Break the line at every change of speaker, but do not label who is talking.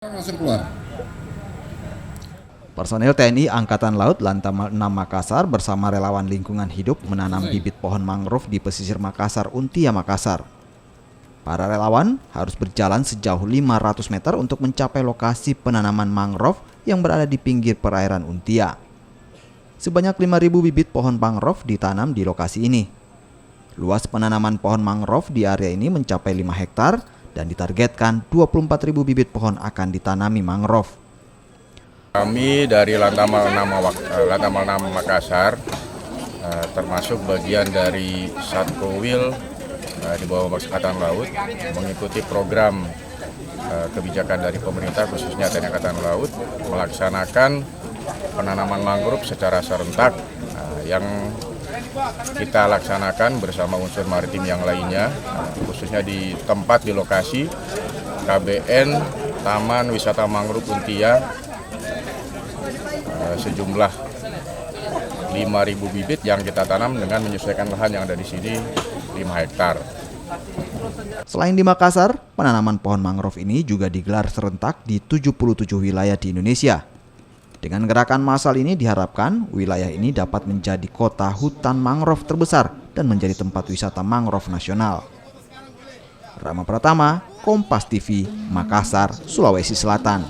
Langsung keluar.
Personel TNI Angkatan Laut Lantamal 6 Makassar bersama relawan lingkungan hidup menanam bibit pohon mangrove di pesisir Makassar, Untia, Makassar. Para relawan harus berjalan sejauh 500 meter untuk mencapai lokasi penanaman mangrove yang berada di pinggir perairan Untia. Sebanyak 5.000 bibit pohon mangrove ditanam di lokasi ini. Luas penanaman pohon mangrove di area ini mencapai 5 hektar dan ditargetkan 24.000 bibit pohon akan ditanami mangrove.
Kami dari Lantamal 6 Makassar termasuk bagian dari Satprowil di bawah Angkatan Laut mengikuti program kebijakan dari pemerintah khususnya TNI Angkatan Laut melaksanakan penanaman mangrove secara serentak yang kita laksanakan bersama unsur maritim yang lainnya, khususnya di tempat di lokasi KBN Taman Wisata Mangrove Untia sejumlah 5.000 bibit yang kita tanam dengan menyesuaikan lahan yang ada di sini 5 hektar.
Selain di Makassar, penanaman pohon mangrove ini juga digelar serentak di 77 wilayah di Indonesia. Dengan gerakan massal ini diharapkan wilayah ini dapat menjadi kota hutan mangrove terbesar dan menjadi tempat wisata mangrove nasional. Rama Pratama, Kompas TV, Makassar, Sulawesi Selatan.